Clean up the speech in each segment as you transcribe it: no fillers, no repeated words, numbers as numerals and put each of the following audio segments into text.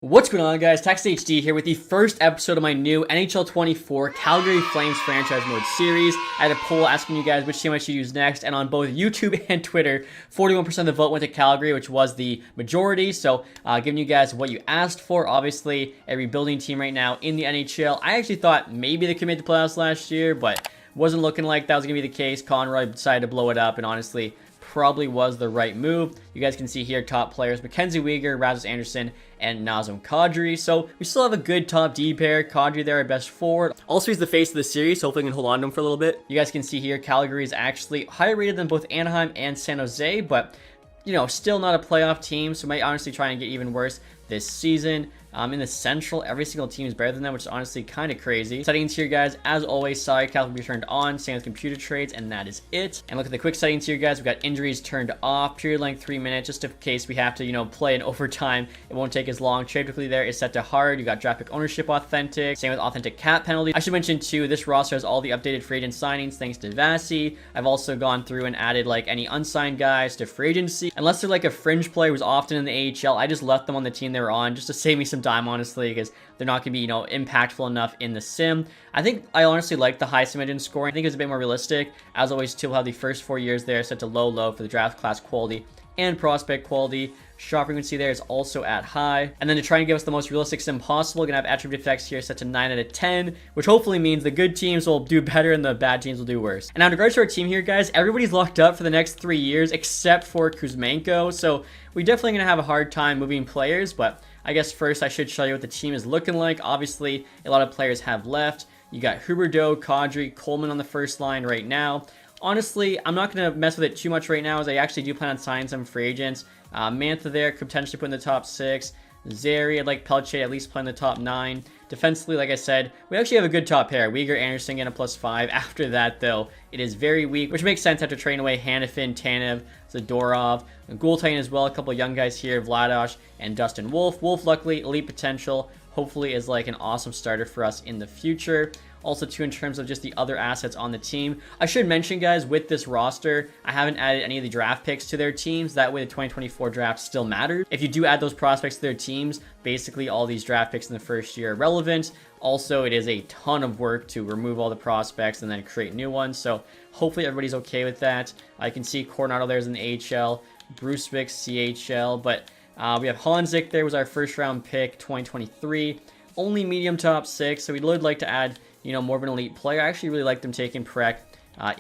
What's going on, guys? TacTixHD here with the first episode of my new NHL 24 Calgary Flames franchise mode series. I had a poll asking you guys which team I should use next, and on both YouTube and Twitter, 41% of the vote went to Calgary, which was the majority. So, giving you guys what you asked for. Obviously, a rebuilding team right now in the NHL. I actually thought maybe they could make the playoffs last year, but wasn't looking like that was going to be the case. Conroy decided to blow it up, and honestly, probably was the right move. You guys can see here top players: Mackenzie Weegar, Rasmus Andersson, and Nazem Kadri. So we still have a good top D pair. Kadri there, our best forward. Also, he's the face of the series. Hopefully, we can hold on to him for a little bit. You guys can see here, Calgary is actually higher rated than both Anaheim and San Jose, but you know, still not a playoff team, so might honestly try and get even worse this season. In the Central, every single team is better than them, which is honestly kind of crazy. Settings here, guys, as always, sorry, Calgary will be turned on, same with computer trades, and that is it. And look at the quick settings here, guys. We've got injuries turned off, period length 3 minutes, just in case we have to, you know, play in overtime. It won't take as long. Trade quickly there is set to hard. You got draft pick ownership authentic, same with authentic cap penalty. I should mention too, this roster has all the updated free agent signings thanks to Vasi. I've also gone through and added like any unsigned guys to free agency. Unless they're like a fringe player who's often in the AHL, I just left them on the team they were on just to save me some time, honestly, because they're not going to be, you know, impactful enough in the sim. I think I honestly like the high sim engine scoring. I think it's a bit more realistic. As always, too, we'll have the first 4 years there set to low for the draft class quality and prospect quality. Shot frequency there is also at high. And then to try and give us the most realistic sim possible, we're going to have attribute effects here set to 9 out of 10, which hopefully means the good teams will do better and the bad teams will do worse. And now in regards to our team here, guys, everybody's locked up for the next 3 years except for Kuzmenko. So we're definitely going to have a hard time moving players, but I guess first I should show you what the team is looking like. Obviously, a lot of players have left. You got Huberdeau, Kadri, Coleman on the first line right now. Honestly, I'm not going to mess with it too much right now, as I actually do plan on signing some free agents. Mantha there could potentially put in the top 6. Zary, I'd like Pelche at least play in the top 9. Defensively, like I said, we actually have a good top pair. Weegar, Anderson getting a +5. After that, though, it is very weak, which makes sense after trading away Hanifin, Tanev, Zadorov, and Goaltending as well. A couple of young guys here, Vladosh and Dustin Wolf. Wolf, luckily, elite potential. Hopefully is like an awesome starter for us in the future. Also, too, in terms of just the other assets on the team, I should mention, guys, with this roster, I haven't added any of the draft picks to their teams. That way, the 2024 draft still matters. If you do add those prospects to their teams, basically all these draft picks in the first year are relevant. Also, it is a ton of work to remove all the prospects and then create new ones. So hopefully everybody's okay with that. I can see Coronado there's in the AHL, Brucevic, CHL, but we have Hanzik there was our first round pick, 2023. Only medium top 6, so we would like to add, you know, more of an elite player. I actually really like them taking Prek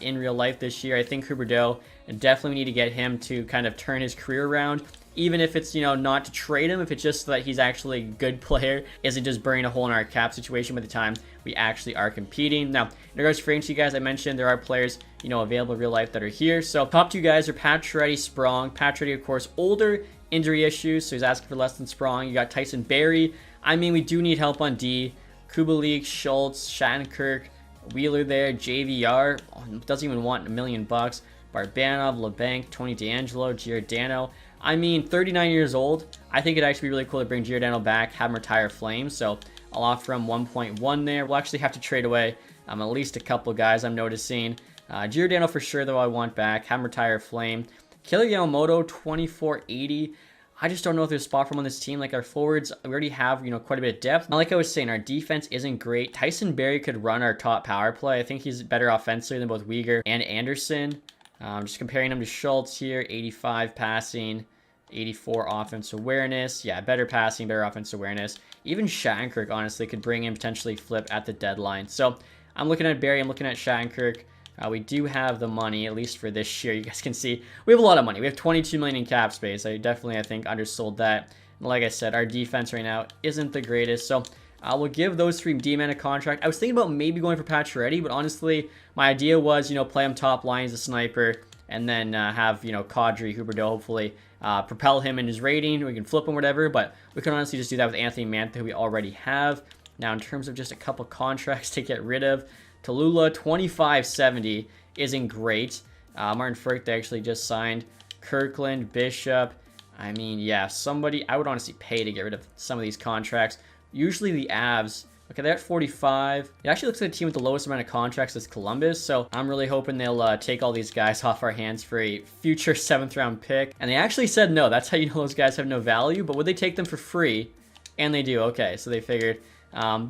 in real life this year. I think Huberdeau, and definitely we need to get him to kind of turn his career around, even if it's, you know, not to trade him, if it's just so that he's actually a good player, isn't just burning a hole in our cap situation by the time we actually are competing. Now, in regards to free agency, guys, I mentioned there are players, you know, available in real life that are here. So top 2 guys are Pacioretty, Sprong. Pacioretty, of course, older, injury issues, so he's asking for less than Sprong. You got Tyson Barrie. I mean, we do need help on D. Kubalik, Schultz, Shattenkirk, Wheeler there, JVR, doesn't even want $1 million. Barbanov, LeBanc, Tony DeAngelo, Giordano. I mean, 39 years old. I think it'd actually be really cool to bring Giordano back, have him retire Flames. So I'll offer him 1.1 there. We'll actually have to trade away at least a couple guys I'm noticing. Giordano for sure, though, I want back. Have him retire Flame. Killer Yamamoto, 2480. I just don't know if there's a spot for him on this team. Like, our forwards, we already have, you know, quite a bit of depth. Now, like I was saying, our defense isn't great. Tyson Barrie could run our top power play. I think he's better offensively than both Weegar and Anderson. Just comparing him to Schultz here, 85 passing, 84 offense awareness. Yeah, better passing, better offense awareness. Even Shattenkirk, honestly, could bring in potentially flip at the deadline. So I'm looking at Barrie, I'm looking at Shattenkirk. We do have the money, at least for this year. You guys can see we have a lot of money. We have 22 million in cap space. I think, undersold that. And like I said, our defense right now isn't the greatest. So we'll give those 3 D-men a contract. I was thinking about maybe going for Pacioretty, but honestly, my idea was, you know, play him top line as a sniper, and then have, you know, Kadri, Huberdeau, hopefully propel him in his rating. We can flip him, whatever, but we can honestly just do that with Anthony Mantha, who we already have. Now, in terms of just a couple contracts to get rid of, Tallulah, 2570 isn't great. Martin Frk, they actually just signed. Kirkland, Bishop. I mean, yeah, somebody, I would honestly pay to get rid of some of these contracts. Usually the Avs, okay, they're at 45. It actually looks like the team with the lowest amount of contracts is Columbus, so I'm really hoping they'll take all these guys off our hands for a future 7th round pick. And they actually said no. That's how you know those guys have no value, but would they take them for free? And they do. Okay, so they figured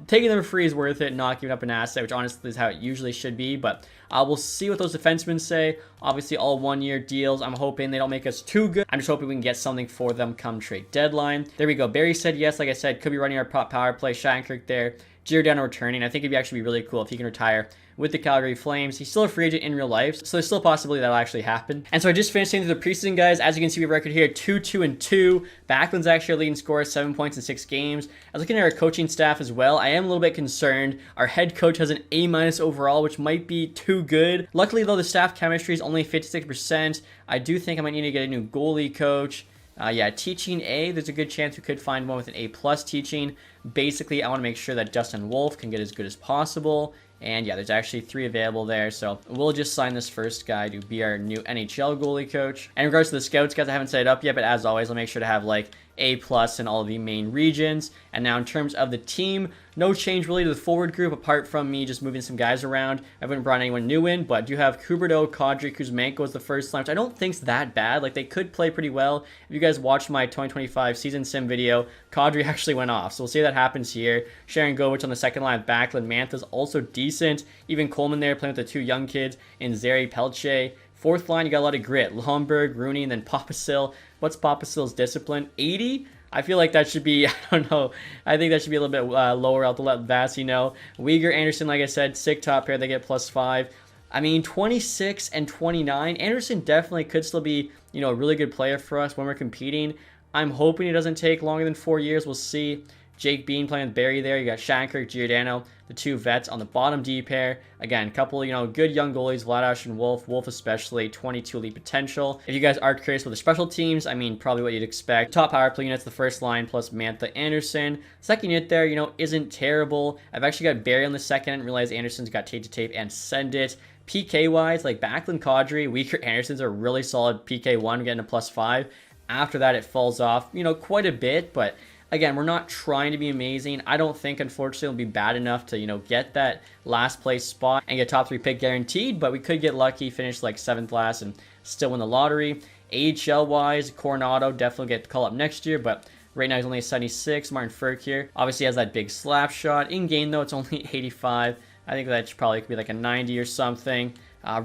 taking them for free is worth it, not giving up an asset, which honestly is how it usually should be. But we'll see what those defensemen say. Obviously, all one-year deals. I'm hoping they don't make us too good. I'm just hoping we can get something for them come trade deadline. There we go. Barry said yes. Like I said, could be running our power play. Shattenkirk there. Giordano returning. I think it'd actually be really cool if he can retire with the Calgary Flames. He's still a free agent in real life, so there's still a possibility that'll actually happen. And so I just finished through the preseason, guys. As you can see, we have a record here, 2-2-2. Backlund's actually our leading scorer, 7 points in 6 games. I was looking at our coaching staff as well. I am a little bit concerned. Our head coach has an A- overall, which might be too good. Luckily, though, the staff chemistry is only 56%. I do think I might need to get a new goalie coach. Yeah, teaching A, there's a good chance we could find one with an A+ teaching. Basically, I want to make sure that Dustin Wolf can get as good as possible. And yeah, there's actually 3 available there. So we'll just sign this first guy to be our new NHL goalie coach. And in regards to the scouts, guys, I haven't set it up yet, but as always, I'll make sure to have like A+ in all of the main regions. And now in terms of the team, no change really to the forward group apart from me just moving some guys around. I haven't brought anyone new in, but I do have Huberdeau, Kadri, Kuzmenko as the first line, which I don't think's that bad. Like, they could play pretty well. If you guys watched my 2025 season sim video, Kadri actually went off. So we'll see if that happens here. Sharon Govich on the second line with Backlund. Mantha's also decent. Even Coleman there playing with the 2 young kids in Zeri Pelche. Fourth line, you got a lot of grit. Lomberg, Rooney, and then Papasil. What's Papasil's discipline? 80? I feel like that should be, I don't know, I think that should be a little bit lower. I'll have to let Vassy know. Uyghur, Anderson, like I said, sick top pair, they get +5. I mean, 26 and 29. Anderson definitely could still be, you know, a really good player for us when we're competing. I'm hoping it doesn't take longer than 4 years. We'll see. Jake Bean playing with Barry there. You got Shattenkirk, Giordano, the 2 vets on the bottom D pair. Again, couple, you know, good young goalies, Vladash and Wolf. Wolf especially, 22 elite potential. If you guys are curious with the special teams, I mean, probably what you'd expect. Top power play units, the first line, plus Mantha, Anderson. Second unit there, you know, isn't terrible. I've actually got Barry on the second and realized Anderson's got tape to tape and send it. PK-wise, like Backlund, Kadri, Uyghur, Anderson's a really solid PK1, getting a +5. After that, it falls off, you know, quite a bit, but again, we're not trying to be amazing. I don't think, unfortunately, it'll be bad enough to, you know, get that last place spot and get top 3 pick guaranteed, but we could get lucky, finish like 7th last, and still win the lottery. AHL-wise, Coronado definitely get the call up next year, but right now he's only a 76. Martin Ferk here. Obviously has that big slap shot. In-game, though, it's only 85. I think that probably could be like a 90 or something.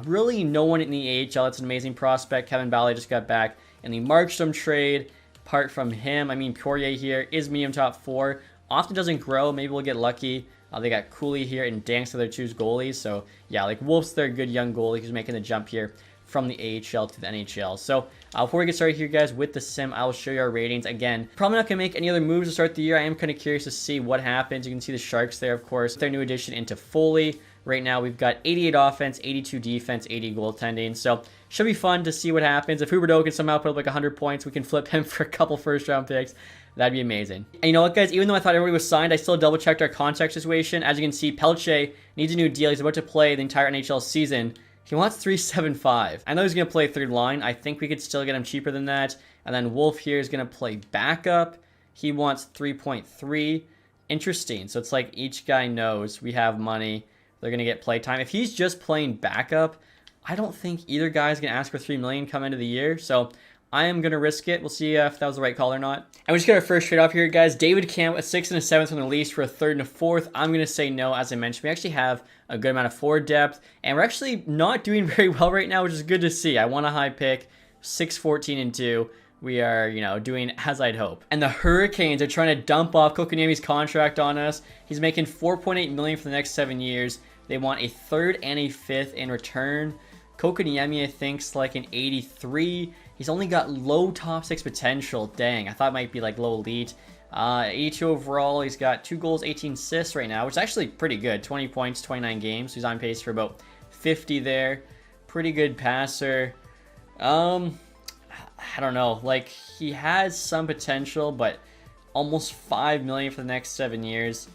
Really no one in the AHL. That's an amazing prospect. Kevin Bally just got back in the Markstrom trade. Apart from him, I mean, Poirier here is medium top 4. Often doesn't grow. Maybe we'll get lucky. They got Cooley here and Danks, so they're 2 goalies. So, yeah, like Wolf's their good young goalie who's making the jump here from the AHL to the NHL. So, before we get started here, guys, with the sim, I will show you our ratings. Again, probably not going to make any other moves to start the year. I am kind of curious to see what happens. You can see the Sharks there, of course. Their new addition into Foley. Right now, we've got 88 offense, 82 defense, 80 goaltending. So, should be fun to see what happens. If Huberdeau can somehow put up like 100 points, we can flip him for a couple first-round picks. That'd be amazing. And you know what, guys? Even though I thought everybody was signed, I still double-checked our contract situation. As you can see, Pelche needs a new deal. He's about to play the entire NHL season. He wants 3.75. I know he's going to play 3rd line. I think we could still get him cheaper than that. And then Wolf here is going to play backup. He wants 3.3. Interesting. So it's like each guy knows we have money. They're going to get play time. If he's just playing backup, I don't think either guy's going to ask for $3 million come into the year. So I am going to risk it. We'll see if that was the right call or not. And we just got our first trade off here, guys. David Camp, a 6th and a 7th on the lease for a 3rd and a 4th. I'm going to say no. As I mentioned, we actually have a good amount of forward depth. And we're actually not doing very well right now, which is good to see. I want a high pick. 6, 14, and 2. We are, you know, doing as I'd hope. And the Hurricanes are trying to dump off Kotkaniemi's contract on us. He's making $4.8 million for the next 7 years. They want a 3rd and a 5th in return. Kotkaniemi, I think, is like an 83. He's only got low top 6 potential. Dang, I thought it might be like low elite. 82 overall. He's got 2 goals, 18 assists right now, which is actually pretty good. 20 points, 29 games. He's on pace for about 50 there. Pretty good passer. I don't know. Like, he has some potential, but almost $5 million for the next 7 years.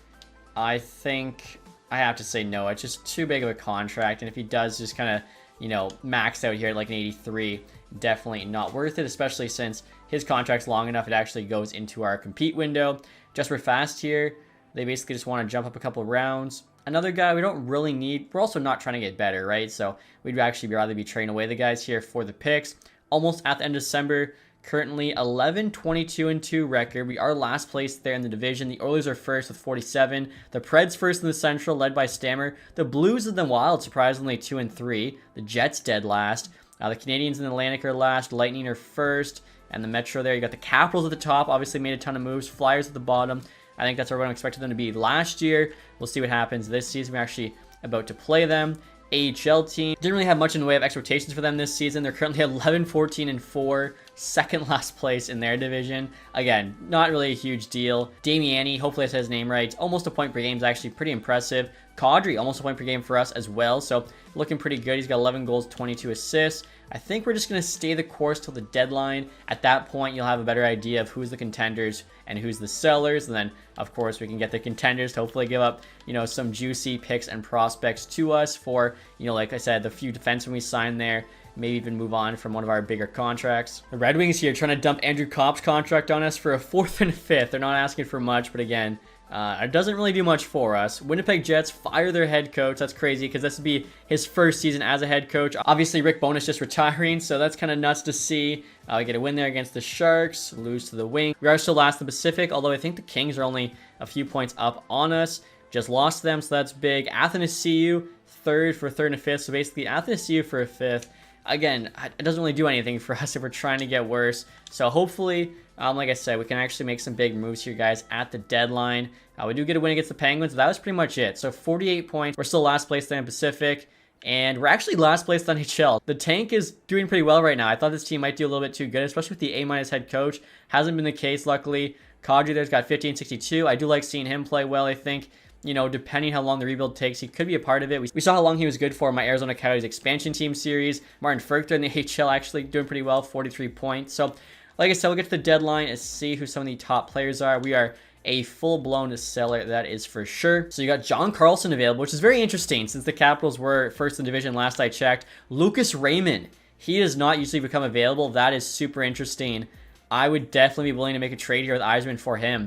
I think I have to say no. It's just too big of a contract, and if he does just kind of, you know, max out here at like an 83, definitely not worth it, especially since his contract's long enough it actually goes into our compete window. Just for fast here, they basically just want to jump up a couple of rounds. Another guy we don't really need. We're also not trying to get better, right? So we'd actually rather be trading away the guys here for the picks. Almost at the end of December, Currently 11, 22, and 2 record. We are last place there in the division. The Oilers are first with 47. The Preds first in the Central, led by Stammer. The Blues and the Wild, surprisingly, 2 and 3. The Jets dead last. The Canadiens and the Atlantic are last. Lightning are first. And the Metro there, you got the Capitals at the top. Obviously made a ton of moves. Flyers at the bottom. I think that's where everyone expected them to be last year. We'll see what happens this season. We're actually about to play them. AHL team. Didn't really have much in the way of expectations for them this season. They're currently 11, 14, and 4. Second last place in their division. Again, not really a huge deal. Damiani, hopefully I said his name right. Almost a point per game is actually pretty impressive. Kadri, almost a point per game for us as well. So looking pretty good. He's got 11 goals, 22 assists. I think we're just going to stay the course till the deadline. At that point, you'll have a better idea of who's the contenders and who's the sellers. And then, of course, we can get the contenders to hopefully give up, some juicy picks and prospects to us for, like I said, the few defensemen we signed there. Maybe even move on from one of our bigger contracts. The Red Wings here trying to dump Andrew Kopp's contract on us for a 4th and a 5th. They're not asking for much, but again, it doesn't really do much for us. Winnipeg Jets fire their head coach. That's crazy because this would be his first season as a head coach. Obviously, Rick Bowness just retiring, so that's kind of nuts to see. We get a win there against the Sharks, lose to the Wings. We are still last in the Pacific, although I think the Kings are only a few points up on us. Just lost to them, so that's big. Athanasiu, 3rd for 3rd and 5th, so basically Athanasiu for a 5th. Again, it doesn't really do anything for us if we're trying to get worse. So hopefully, like I said, we can actually make some big moves here, guys, at the deadline. We do get a win against the Penguins. That was pretty much it. So 48 points. We're still last place there in Pacific. And we're actually last place on NHL. The tank is doing pretty well right now. I thought this team might do a little bit too good, especially with the A- head coach. Hasn't been the case, luckily. Kadri there's got 15-62. I do like seeing him play well, I think. Depending how long the rebuild takes, he could be a part of it. We saw how long he was good for in my Arizona Coyotes expansion team series. Martin Ferchter in the HL actually doing pretty well, 43 points. So, like I said, we'll get to the deadline and see who some of the top players are. We are a full-blown seller, that is for sure. So you got John Carlson available, which is very interesting since the Capitals were first in division last I checked. Lucas Raymond, he does not usually become available. That is super interesting. I would definitely be willing to make a trade here with Eisman for him.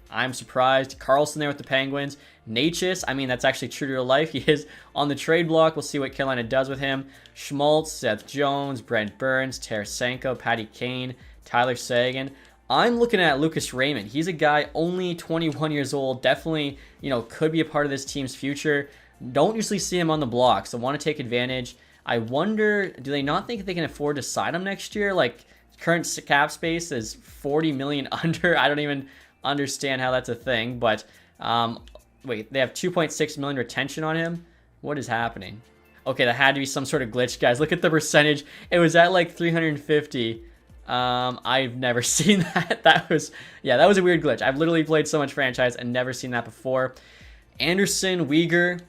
I'm surprised. Carlson there with the Penguins. Natchez, I mean, that's actually true to real life. He is on the trade block. We'll see what Carolina does with him. Schmaltz, Seth Jones, Brent Burns, Tarasenko, Patty Kane, Tyler Seguin. I'm looking at Lucas Raymond. He's a guy only 21 years old. Definitely, could be a part of this team's future. Don't usually see him on the block, so want to take advantage. I wonder, do they not think they can afford to sign him next year? Like, current cap space is 40 million under. I don't even understand how that's a thing, but wait, they have 2.6 million retention on him. What is happening? Okay, that had to be some sort of glitch, guys. Look at the percentage. It was at like 350. I've never seen that. That was a weird glitch. I've literally played so much franchise and never seen that before. Anderson, Uyghur.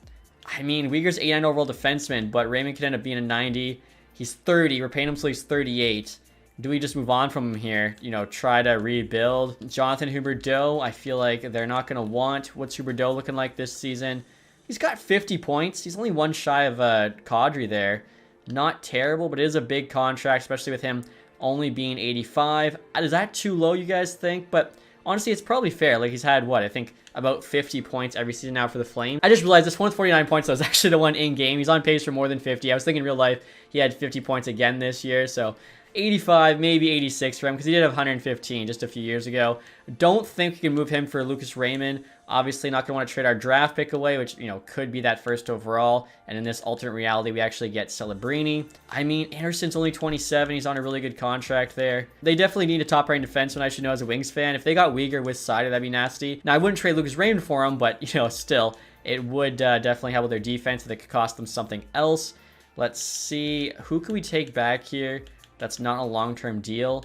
I mean, Uyghur's 89 overall defenseman, but Raymond could end up being a 90. He's 30. We're paying him till he's 38. Do we just move on from him here? Try to rebuild. Jonathan Huberdeau, I feel like they're not going to want. What's Huberdeau looking like this season? He's got 50 points. He's only one shy of Kadri there. Not terrible, but it is a big contract, especially with him only being 85. Is that too low, you guys think? But honestly, it's probably fair. Like, he's had, I think about 50 points every season now for the Flames. I just realized this one with 49 points, though, is actually the one in-game. He's on pace for more than 50. I was thinking in real life he had 50 points again this year, so 85, maybe 86 for him, because he did have 115 just a few years ago. Don't think we can move him for Lucas Raymond. Obviously not going to want to trade our draft pick away, which, could be that first overall. And in this alternate reality, we actually get Celebrini. I mean, Anderson's only 27. He's on a really good contract there. They definitely need a top-ranked defenseman, I should know as a Wings fan. If they got Uyghur with Sider, that'd be nasty. Now, I wouldn't trade Lucas Raymond for him, but, still, it would definitely help with their defense if it could cost them something else. Let's see. Who can we take back here? That's not a long-term deal.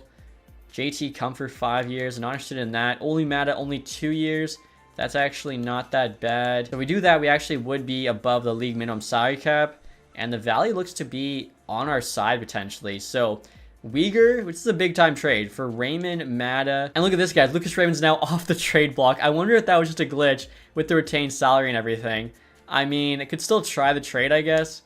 JT Comfort, 5 years. Not interested in that. Oli Mata, only 2 years. That's actually not that bad. If we do that, we actually would be above the league minimum salary cap. And the value looks to be on our side, potentially. So, Uyghur, which is a big-time trade for Raymond, Mata. And look at this, guys. Lucas Raymond's now off the trade block. I wonder if that was just a glitch with the retained salary and everything. I mean, it could still try the trade, I guess.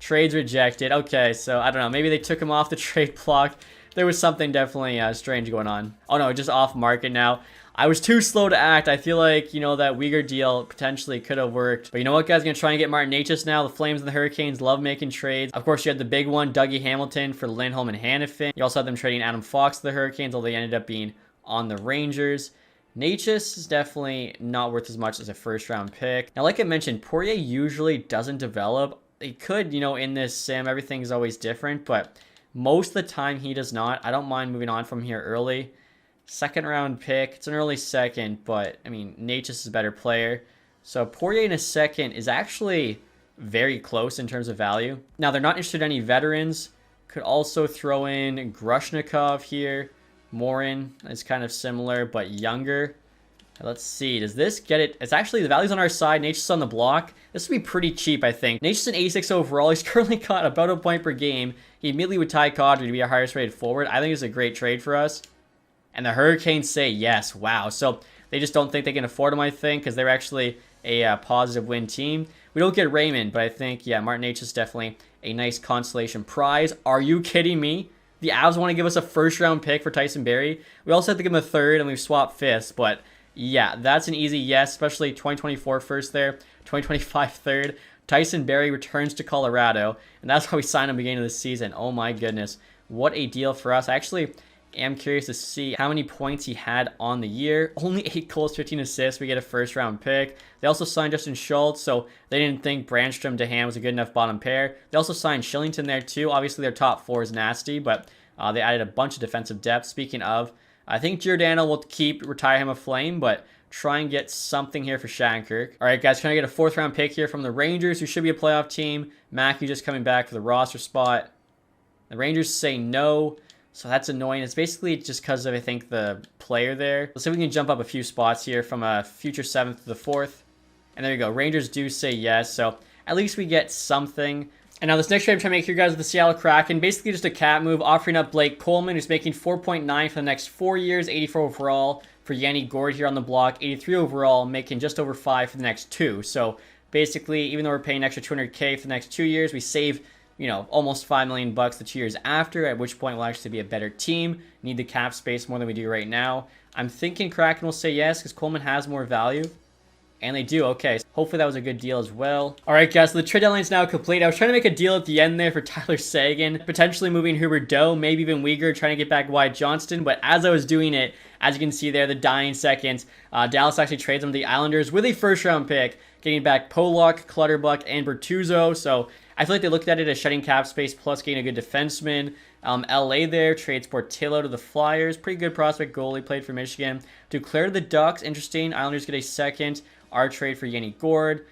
Trades rejected. Okay, so I don't know. Maybe they took him off the trade block. There was something definitely strange going on. Oh no, just off market now. I was too slow to act. I feel like, you know, that Uyghur deal potentially could have worked. But you know what, guys? Going to try and get Martin Necas now. The Flames and the Hurricanes love making trades. Of course, you had the big one, Dougie Hamilton for Lindholm and Hannafin. You also had them trading Adam Fox to the Hurricanes, although they ended up being on the Rangers. Necas is definitely not worth as much as a first-round pick. Now, like I mentioned, Poirier usually doesn't develop. He could, you know, in this sim, everything's always different, but most of the time he does not. I don't mind moving on from here early. Second round pick. It's an early second, but I mean, Necas is a better player. So Poirier in a second is actually very close in terms of value. Now, they're not interested in any veterans. Could also throw in Grushnikov here. Morin is kind of similar, but younger. Let's see. Does this get it? It's actually, the value's on our side. Necas on the block. This would be pretty cheap, I think. Necas an 86 overall. He's currently got about a point per game. He immediately would tie Kadri to be our highest rated forward. I think it's a great trade for us. And the Hurricanes say yes. Wow. So they just don't think they can afford him, I think, because they're actually a positive win team. We don't get Raymond, but I think, yeah, Martin Necas is definitely a nice consolation prize. Are you kidding me? The Avs want to give us a first-round pick for Tyson Barrie. We also have to give him a third, and we've swapped fifths. But, yeah, that's an easy yes, especially 2024 first there, 2025 third. Tyson Barrie returns to Colorado, and that's how we signed him beginning of the season. Oh, my goodness. What a deal for us. I actually am curious to see how many points he had on the year. Only 8 goals, 15 assists. We get a first-round pick. They also signed Justin Schultz, so they didn't think Brandstrom to Ham was a good enough bottom pair. They also signed Shillington there, too. Obviously, their top 4 is nasty, but they added a bunch of defensive depth. Speaking of, I think Giordano will retire him a Flame, but try and get something here for Shattenkirk. All right, guys, can I get a 4th-round pick here from the Rangers, who should be a playoff team? Mackey just coming back for the roster spot. The Rangers say no. So that's annoying. It's basically just because of, I think, the player there. Let's see if we can jump up a few spots here from a future 7th to the 4th. And there you go. Rangers do say yes. So at least we get something. And now this next trade I'm trying to make here, guys, with the Seattle Kraken. Basically just a cap move, offering up Blake Coleman, who's making 4.9 for the next 4 years, 84 overall. For Yanni Gord here on the block, 83 overall, making just over 5 for the next 2. So basically, even though we're paying an extra $200K for the next 2 years, we save, you know, almost $5 million the 2 years after, at which point we'll actually be a better team. Need the cap space more than we do right now. I'm thinking Kraken will say yes because Coleman has more value. And they do. Okay, so hopefully that was a good deal as well. All right, guys, so the trade deadline is now complete. I was trying to make a deal at the end there for Tyler Seguin, potentially moving Huberdeau, maybe even Uyghur, trying to get back Wyatt Johnston. But as I was doing it, as you can see there, the dying seconds, Dallas actually trades them to the Islanders with a first-round pick, getting back Pollock, Clutterbuck, and Bertuzzo. So I feel like they looked at it as shedding cap space plus getting a good defenseman. LA there trades Portillo to the Flyers. Pretty good prospect goalie, played for Michigan. Duclair to the Ducks. Interesting. Islanders get a second. Our trade for Yanni Gord.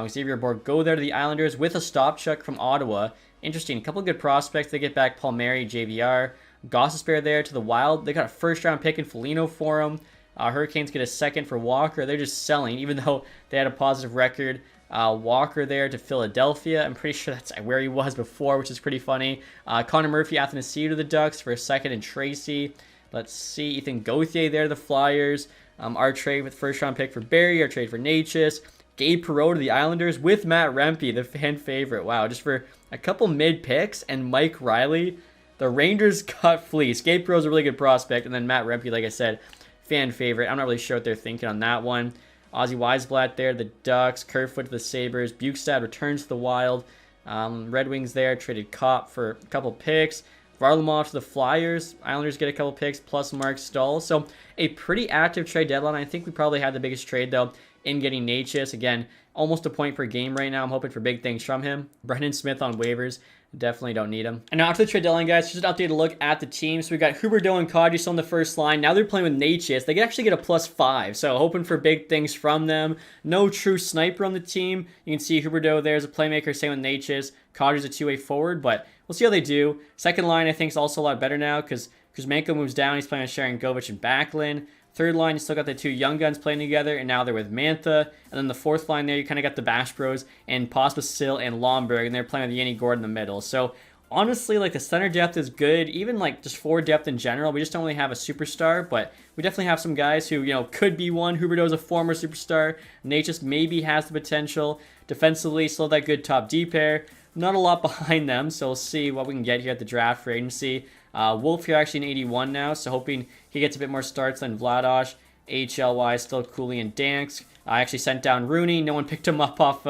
Xavier Bourgault there to the Islanders with a stop check from Ottawa. Interesting. A couple of good prospects. They get back Palmieri, JVR. Gostisbehere there to the Wild. They got a first-round pick in Foligno for him. Hurricanes get a second for Walker. They're just selling, even though they had a positive record. Walker there to Philadelphia. I'm pretty sure that's where he was before, which is pretty funny. Connor Murphy, Athanasiou to the Ducks for a second, and Tracy. Let's see. Ethan Gauthier there to the Flyers. Our trade with first-round pick for Barrie. Our trade for Necas. Gabe Perreault to the Islanders with Matt Rempe, the fan favorite. Wow, just for a couple mid-picks and Mike Riley. The Rangers got fleeced. Gabe Perreault's a really good prospect, and then Matt Rempe, like I said, fan favorite. I'm not really sure what they're thinking on that one. Ozzy Weisblatt there, the Ducks. Kerfoot to the Sabres. Bukestad returns to the Wild. Red Wings there, traded Kopp for a couple picks. Varlamov to the Flyers. Islanders get a couple picks, plus Mark Stahl. So a pretty active trade deadline. I think we probably had the biggest trade, though, in getting Necas. Again, almost a point per game right now. I'm hoping for big things from him. Brendan Smith on waivers. Definitely don't need him. And now after the trade deadline, guys, just an updated look at the team. So we got Huberdeau and Kadri still on the first line. Now they're playing with Necas. They can actually get a +5. So hoping for big things from them. No true sniper on the team. You can see Huberdeau there as a playmaker, same with Necas. Kadri's a two-way forward, but we'll see how they do. Second line, I think, is also a lot better now because Kuzmenko moves down. He's playing with Sharon Govich and Backlund. Third line, you still got the two young guns playing together, and now they're with Mantha. And then the fourth line there, you kind of got the Bash Bros and Pospisil and Lomberg, and they're playing with Yanni Gord in the middle. So honestly, like, the center depth is good. Even like just forward depth in general, we just don't really have a superstar, but we definitely have some guys who, you know, could be one. Huberdeau's a former superstar. Necas maybe has the potential. Defensively, still that good top D pair. Not a lot behind them, so we'll see what we can get here at the draft free agency. Wolf here actually in 81 now, so hoping he gets a bit more starts than Vladosh. AHL-wise, still Cooley and Dansk. I actually sent down Rooney. No one picked him up off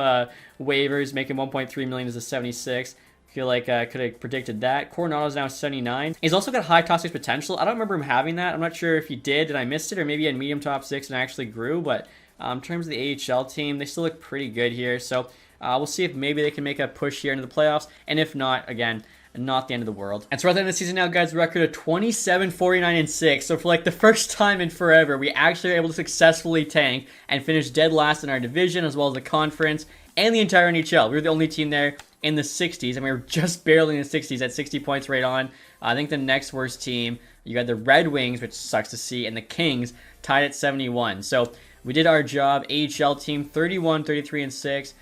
waivers, making 1.3 million as a 76. Feel like I could have predicted that. Coronado's now 79. He's also got high top 6 potential. I don't remember him having that. I'm not sure if he did and I missed it, or maybe he had medium top 6 and actually grew. But in terms of the AHL team, they still look pretty good here. So we'll see if maybe they can make a push here into the playoffs. And if not, again, not the end of the world. And so at the end of the season now, guys, record of 27, 49, and 6. So for like the first time in forever, we actually were able to successfully tank and finish dead last in our division, as well as the conference and the entire NHL. We were the only team there in the 60s, and we were just barely in the 60s at 60 points right on. I think the next worst team, you had the Red Wings, which sucks to see, and the Kings tied at 71. So we did our job. AHL team 31, 33, and 6.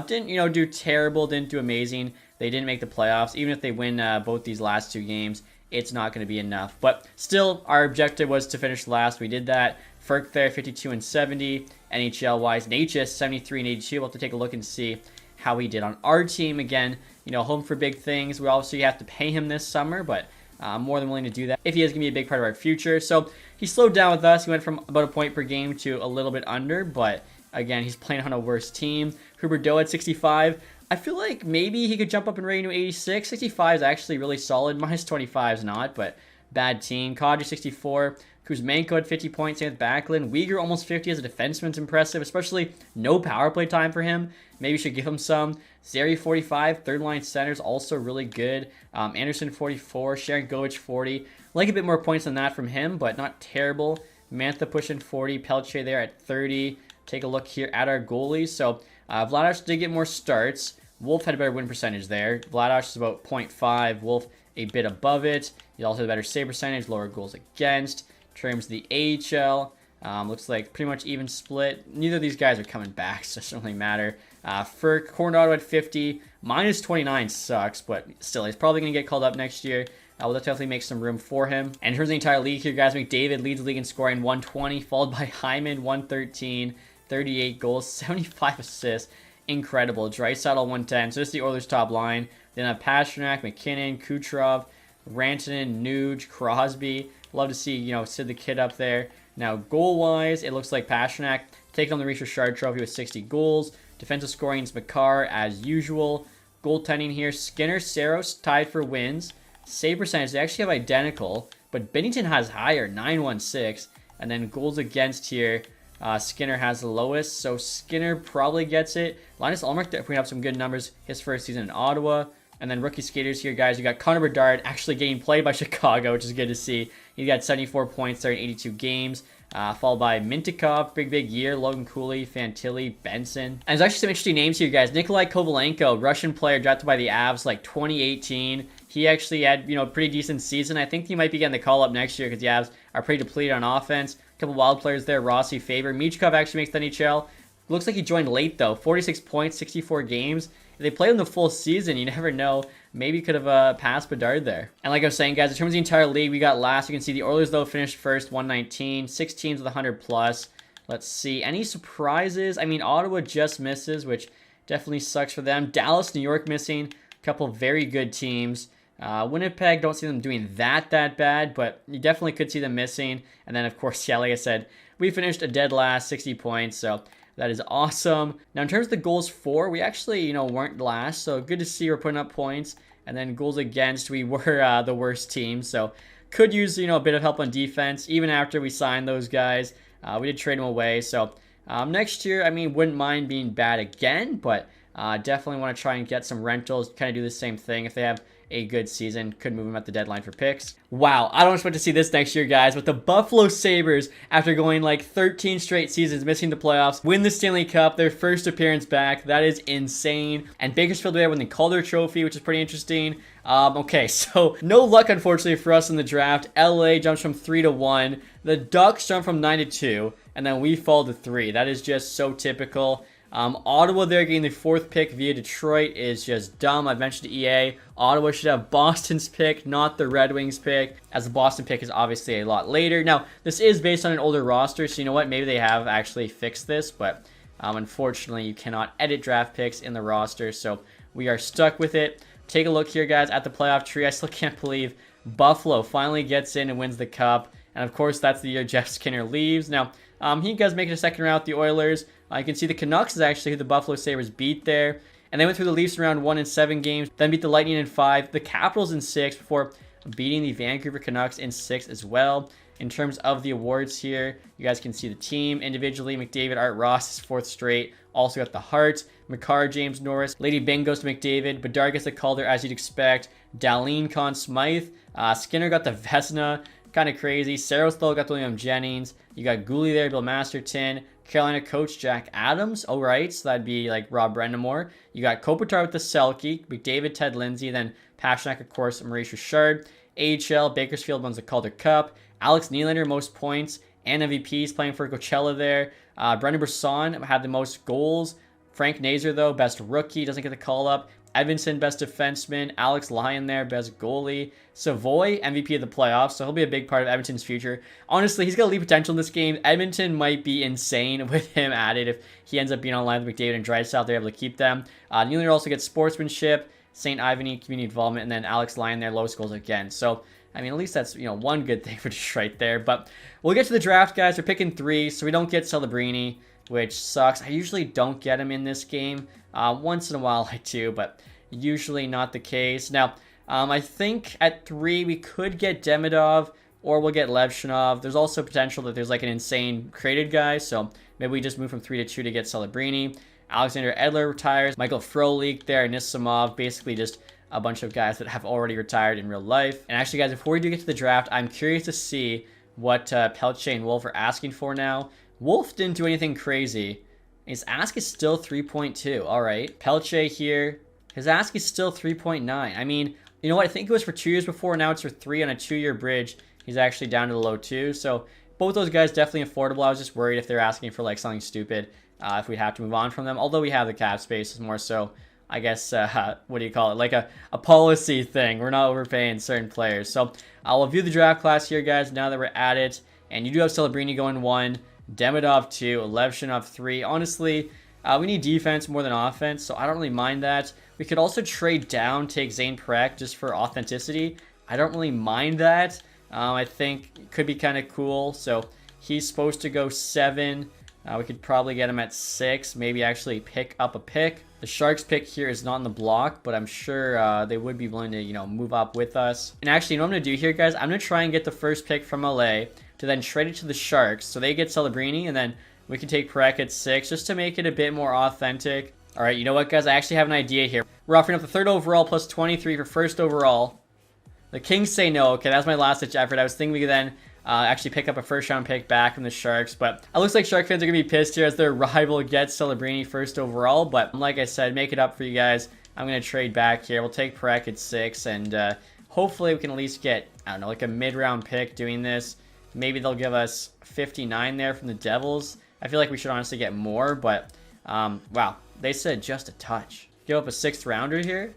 Didn't do terrible, didn't do amazing. They didn't make the playoffs. Even if they win both these last 2 games, it's not going to be enough. But still, our objective was to finish last. We did that. Ferk there, 52 and 70. NHL-wise, Natchez, 73 and 82. We'll have to take a look and see how he did on our team. Again, home for big things. We obviously have to pay him this summer, but I'm more than willing to do that if he is going to be a big part of our future. So he slowed down with us. He went from about a point per game to a little bit under, but again, he's playing on a worse team. Huberdeau at 65. I feel like maybe he could jump up and rating to 86. 65 is actually really solid. Minus 25 is not, but bad team. Kadri 64. Kuzmenko at 50 points, same with Backlund. Uyghur almost 50 as a defenseman's impressive, especially no power play time for him. Maybe you should give him some. Zary 45, third line centers, also really good. Anderson 44, Sharon Govich 40. Like a bit more points than that from him, but not terrible. Mantha pushing 40, Pelche there at 30. Take a look here at our goalies. So Vladash did get more starts. Wolf had a better win percentage there. Vladash is about 0.5. Wolf a bit above it. He also had a better save percentage, lower goals against. In terms of the AHL, looks like pretty much even split. Neither of these guys are coming back, so it doesn't really matter. For Coronado at 50, minus 29 sucks, but still, he's probably going to get called up next year. We'll definitely make some room for him. And in terms of the entire league here, guys, McDavid leads the league in scoring, 120, followed by Hyman, 113, 38 goals, 75 assists. Incredible. Draisaitl, 110. So this is the Oilers' top line. Then have Pasternak, McKinnon, Kucherov, Rantanen, Nuge, Crosby. Love to see, Sid the Kid up there. Now, goal-wise, it looks like Pasternak taking on the Reese Richard Trophy with 60 goals. Defensive scoring is Makar, as usual. Goaltending here, Skinner, Saros tied for wins. Save percentage, they actually have identical, but Binnington has higher, 916. And then goals against here, Skinner has the lowest, so Skinner probably gets it. Linus Ullmark putting up some good numbers his first season in Ottawa. And then rookie skaters here, guys. You got Connor Bedard actually getting played by Chicago, which is good to see. He got 74 points there in 82 games. Followed by Mintyukov, big year. Logan Cooley, Fantilli, Benson. And there's actually some interesting names here, guys. Nikolai Kovalenko, Russian player drafted by the Avs like 2018. He actually had, a pretty decent season. I think he might be getting the call up next year because the Avs are pretty depleted on offense. A couple wild players there. Rossi, Faber. Michkov actually makes the NHL. Looks like he joined late, though. 46 points, 64 games. If they play him the full season, you never know. Maybe could have passed Bedard there. And like I was saying, guys, in terms of the entire league, we got last. You can see the Oilers, though, finished first, 119. 6 teams with 100+. Let's see. Any surprises? I mean, Ottawa just misses, which definitely sucks for them. Dallas, New York missing. A couple very good teams. Winnipeg, don't see them doing that bad, but you definitely could see them missing. And then, of course, yeah, like I said, we finished a dead last, 60 points, so that is awesome. Now, in terms of the goals for, we actually, weren't last, so good to see we're putting up points. And then goals against, we were the worst team, so could use, a bit of help on defense. Even after we signed those guys, we did trade them away. So next year, wouldn't mind being bad again, but definitely want to try and get some rentals, kind of do the same thing. If they have a good season, could move them at the deadline for picks. Wow, I don't expect to see this next year, guys, but the Buffalo Sabres, after going like 13 straight seasons, missing the playoffs, win the Stanley Cup, their first appearance back. That is insane. And Bakersfield there when they called their trophy, which is pretty interesting. Okay, so no luck, unfortunately, for us in the draft. LA jumps from 3 to 1. The Ducks jump from 9 to 2, and then we fall to 3. That is just so typical. Ottawa there getting the 4th pick via Detroit is just dumb. I've mentioned EA. Ottawa should have Boston's pick, not the Red Wings pick, as the Boston pick is obviously a lot later. Now, this is based on an older roster, so you know what? Maybe they have actually fixed this, but unfortunately, you cannot edit draft picks in the roster, so we are stuck with it. Take a look here, guys, at the playoff tree. I still can't believe Buffalo finally gets in and wins the Cup. And And of course, that's the year Jeff Skinner leaves. Now, he does make it a second round with the Oilers. You can see the Canucks is actually who the Buffalo Sabres beat there. And they went through the Leafs in round 1 in 7 games, then beat the Lightning in 5, the Capitals in 6, before beating the Vancouver Canucks in 6 as well. In terms of the awards here, you guys can see the team individually. McDavid, Art Ross is 4th straight. Also got the Hart, Makar, James Norris. Lady Bing goes to McDavid. Bedard gets the Calder, as you'd expect. Darlene, Conn Smythe. Skinner got the Vesna. Kind of crazy. Saros-Thol got the William Jennings. You got Gooley there, Bill Masterton. Carolina coach Jack Adams. Oh, right. So that'd be like Rob Brendamore. You got Kopitar with the Selke. McDavid, Ted Lindsay. Then Pasternak, of course, Maurice Richard. AHL, Bakersfield wins the Calder Cup. Alex Nylander, most points and MVPs, playing for Coachella there. Brendan Brisson had the most goals. Frank Nazar, though, best rookie, doesn't get the call up. Edmondson, best defenseman. Alex Lyon there, best goalie. Savoy, MVP of the playoffs, so he'll be a big part of Edmonton's future. Honestly, he's got elite potential in this game. Edmonton might be insane with him added if he ends up being online with McDavid and Draisaitl. They're able to keep them. Nylander also gets sportsmanship, St. Ivany, community involvement, and then Alex Lyon there, lowest goals again. So, I mean, at least that's, one good thing for Detroit there. But we'll get to the draft, guys. We're picking 3, so we don't get Celebrini, which sucks. I usually don't get him in this game. Once in a while I do, but usually not the case. Now, I think at 3 we could get Demidov, or we'll get Levshinov. There's also potential that there's like an insane created guy, so maybe we just move from 3 to 2 to get Celebrini. Alexander Edler retires. Michael Frolik there, Nisimov, basically just a bunch of guys that have already retired in real life. And actually, guys, before we do get to the draft, I'm curious to see what Pelche and Wolf are asking for now. Wolf didn't do anything crazy. His ask is still 3.2. All right. Pelche here. His ask is still 3.9. I mean, you know what? I think it was for 2 years before. Now it's for 3 on a 2-year bridge. He's actually down to the low 2. So both those guys definitely affordable. I was just worried if they're asking for like something stupid, if we'd have to move on from them. Although we have the cap space, it's more so, I guess, what do you call it? Like a policy thing. We're not overpaying certain players. So I'll view the draft class here, guys, now that we're at it. And you do have Celebrini going 1, Demidov 2, Levshinov 3. Honestly, we need defense more than offense, so I don't really mind that. We could also trade down, take Zane Parekh just for authenticity. I don't really mind that. I think it could be kind of cool. So he's supposed to go 7. We could probably get him at 6, maybe actually pick up a pick. The Sharks pick here is not in the block, but I'm sure they would be willing to, move up with us. And actually, you know what I'm going to do here, guys? I'm going to try and get the first pick from LA to then trade it to the Sharks. So they get Celebrini, and then we can take Parekh at 6 just to make it a bit more authentic. All right, you know what, guys? I actually have an idea here. We're offering up the 3rd overall plus 23 for 1st overall. The Kings say no. Okay, that's my last-ditch effort. I was thinking we could then actually pick up a first-round pick back from the Sharks, but it looks like Shark fans are going to be pissed here as their rival gets Celebrini 1st overall, but like I said, make it up for you guys. I'm going to trade back here. We'll take Parekh at 6, and hopefully we can at least get, I don't know, like a mid-round pick doing this. Maybe they'll give us 59 there from the Devils. I feel like we should honestly get more, but wow, they said just a touch. Give up a 6th rounder here.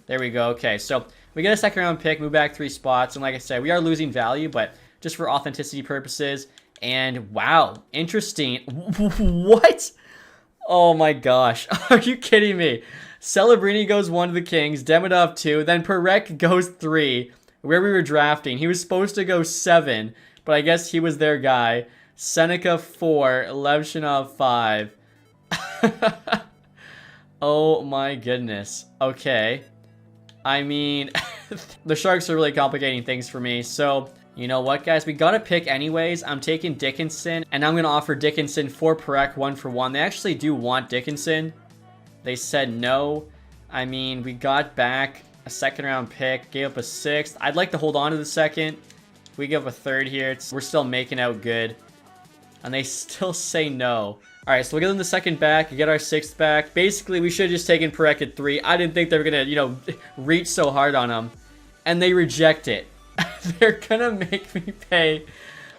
There we go. Okay, so we get a 2nd round pick, move back 3 spots, and like I said, we are losing value, but just for authenticity purposes. And wow, interesting. What? Oh my gosh. Are you kidding me? Celebrini goes 1 to the Kings, Demidov 2, then Parekh goes 3, where we were drafting. He was supposed to go 7, but I guess he was their guy. Seneca 4, Levshinov 5. Oh my goodness. Okay. I mean, the Sharks are really complicating things for me. So, you know what, guys? We got to pick anyways. I'm taking Dickinson, and I'm going to offer Dickinson for Parekh 1-for-1. They actually do want Dickinson. They said no. I mean, we got back a 2nd round pick, gave up a 6th. I'd like to hold on to the 2nd. If we give up a 3rd here, we're still making out good. And they still say no. Alright, so we'll give them the 2nd back, get our 6th back. Basically, we should have just taken Parekh at 3. I didn't think they were going to, reach so hard on him. And they reject it. They're going to make me pay.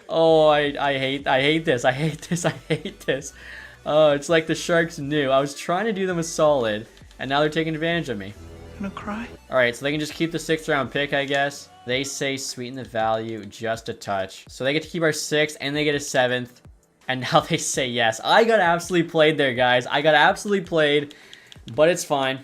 Oh, I hate this. I hate this. I hate this. Oh, it's like the Sharks knew. I was trying to do them a solid, and now they're taking advantage of me. I'm gonna cry. Alright, so they can just keep the 6th round pick, I guess. They say sweeten the value just a touch. So they get to keep our 6th, and they get a 7th. And now they say yes. I got absolutely played there, guys. I got absolutely played, but it's fine.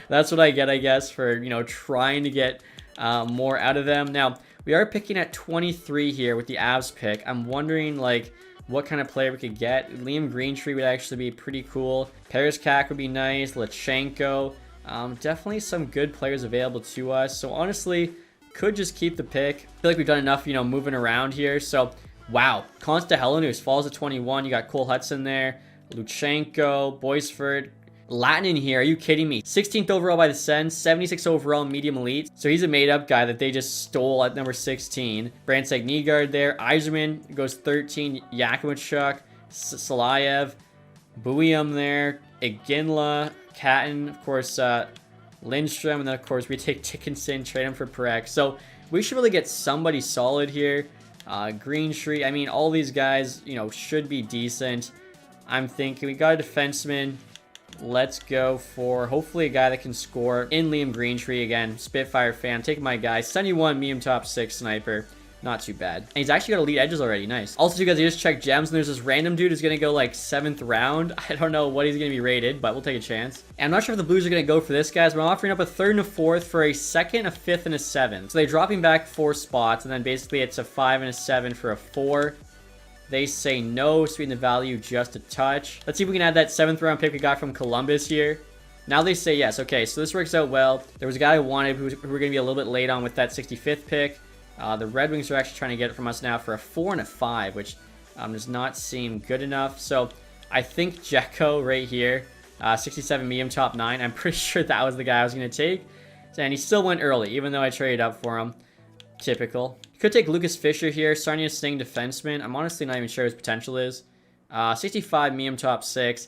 That's what I get, I guess, for, trying to get more out of them. Now, we We are picking at 23 here with the Avs pick. I'm wondering, like, what kind of player we could get. Liam Greentree would actually be pretty cool. Periscac would be nice. Lachenko. Definitely some good players available to us. So honestly, could just keep the pick. I feel like we've done enough, you know, moving around here. So, wow. Consta Helenus falls to 21. You got Cole Hudson there. Luchenko, Boisford. Latin in here, are you kidding me? 16th overall by the Sens, 76 overall medium elite. So he's a made-up guy that they just stole at number 16. Brandseg Nygaard there. Iserman goes 13. Yakimichuk, Salayev, Buium there. Iginla, Catton, of course, Lindstrom, and then of course we take Dickinson, trade him for Perek. So we should really get somebody solid here. Greentree, I mean, all these guys, you know, should be decent. I'm thinking we got a defenseman. Let's go for hopefully a guy that can score in Liam Greentree. Again, Spitfire fan. Take my guy. 71 medium top 6 sniper. Not too bad. And he's actually got elite edges already. Nice. Also, you guys, I just checked gems, and there's this random dude who's going to go like 7th round. I don't know what he's going to be rated, but we'll take a chance. And I'm not sure if the Blues are going to go for this, guys, but I'm offering up a 3rd and a 4th for a 2nd, a 5th, and a 7th. So they're dropping back 4 spots, and then basically it's a 5 and a 7 for a 4. They say no, sweeten the value just a touch. Let's see if we can add that 7th round pick we got from Columbus here. Now they say yes. Okay, so this works out well. There was a guy I wanted who we're going to be a little bit late on with that 65th pick. The Red Wings are actually trying to get it from us now for a 4 and a 5, which does not seem good enough. So I think Jekko right here, 67 medium top 9. I'm pretty sure that was the guy I was going to take. And he still went early, even though I traded up for him. Typical. Could take Lucas Fisher here, Sarnia Sting defenseman. I'm honestly not even sure his potential is. 65 medium top 6.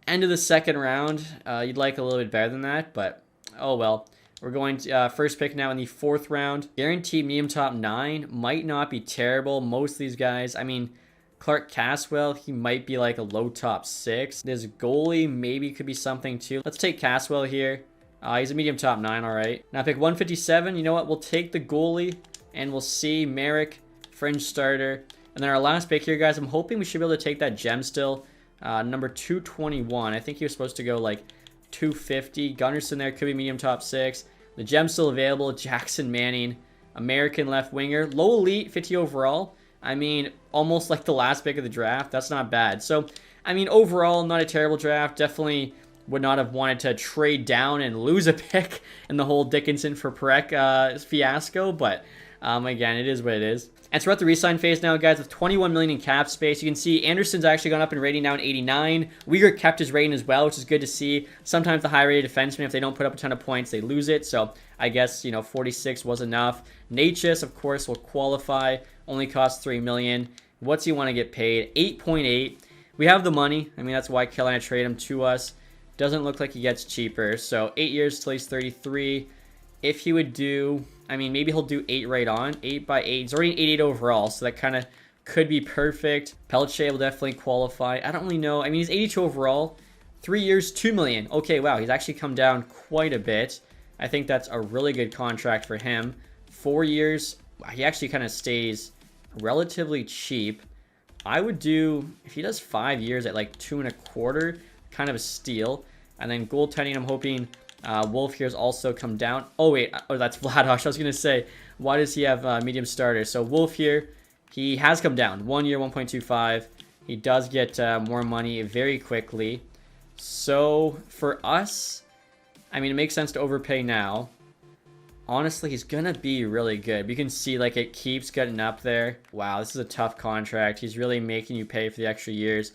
End of the 2nd round. You'd like a little bit better than that, but oh well. We're going to first pick now in the 4th round. Guaranteed medium top 9. Might not be terrible. Most of these guys, I mean, Clark Caswell, he might be like a low top 6. This goalie maybe could be something too. Let's take Caswell here. He's a medium top 9, all right. Now pick 157. You know what? We'll take the goalie, and we'll see Merrick, fringe starter. And then our last pick here, guys, I'm hoping we should be able to take that gem still. Number 221. I think he was supposed to go like 250. Gunnarsson there could be medium top 6. The gem's still available. Jackson Manning, American left winger. Low elite, 50 overall. I mean, almost like the last pick of the draft. That's not bad. So, I mean, overall, not a terrible draft. Definitely would not have wanted to trade down and lose a pick in the whole Dickinson for Perek fiasco, but again, it is what it is. And so we're at the resign phase now, guys, with 21 million in cap space. You can see Anderson's actually gone up in rating now in 89. Uyghur kept his rating as well, which is good to see. Sometimes the high-rated defensemen, if they don't put up a ton of points, they lose it. So I guess, you know, 46 was enough. Natchez, of course, will qualify. Only costs 3 million. What's he want to get paid? 8.8. We have the money. I mean, that's why Carolina traded him to us. Doesn't look like he gets cheaper. So 8 years till he's 33. If he would do, I mean, maybe he'll do 8 right on. 8 by 8. He's already an 88 overall, so that kind of could be perfect. Pelche will definitely qualify. I don't really know. I mean, he's 82 overall. 3 years, 2 million. Okay, wow, he's actually come down quite a bit. I think that's a really good contract for him. 4 years, he actually kind of stays relatively cheap. I would do, if he does 5 years at like 2.25, kind of a steal. And then goaltending, I'm hoping Wolf here's also come down. Oh, wait. Oh, that's Vladosh. I was going to say, why does he have medium starter? So Wolf here, he has come down. 1 year, 1.25. He does get more money very quickly. So for us, I mean, it makes sense to overpay now. Honestly, he's going to be really good. You can see, like, it keeps getting up there. Wow, this is a tough contract. He's really making you pay for the extra years.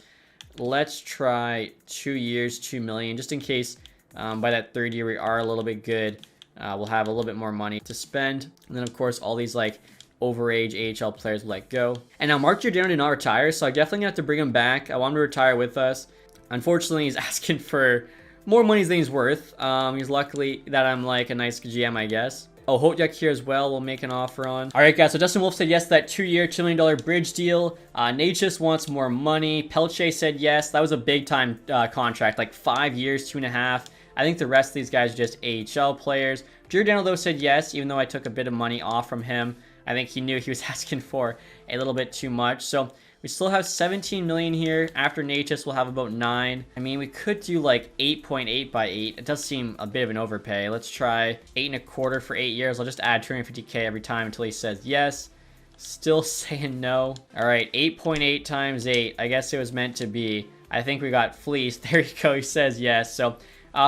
Let's try 2 years, 2 million, just in case by that 3rd year we are a little bit good. We'll have a little bit more money to spend. And then, of course, all these, like, overage AHL players will let go. And now Mark Giordano did not retire, so I definitely have to bring him back. I want him to retire with us. Unfortunately, he's asking for more money than he's worth. He's luckily that I'm, like, a nice GM, I guess. Oh, Hotyak here as well. We'll make an offer on. All right, guys. So Justin Wolf said yes to that 2-year, $2 million bridge deal. Natchez wants more money. Pelche said yes. That was a big-time contract, like 5 years, 2.5. I think the rest of these guys are just AHL players. Giordano, though, said yes, even though I took a bit of money off from him. I think he knew he was asking for a little bit too much. So We still have 17 million here. After Natus, we'll have about 9. I mean, we could do like 8.8 by 8. It does seem a bit of an overpay. Let's try 8.25 for 8 years. I'll just add 250k every time until he says yes. Still saying no. All right, 8.8 times 8. I guess it was meant to be. I think we got fleeced. There you go. He says yes. So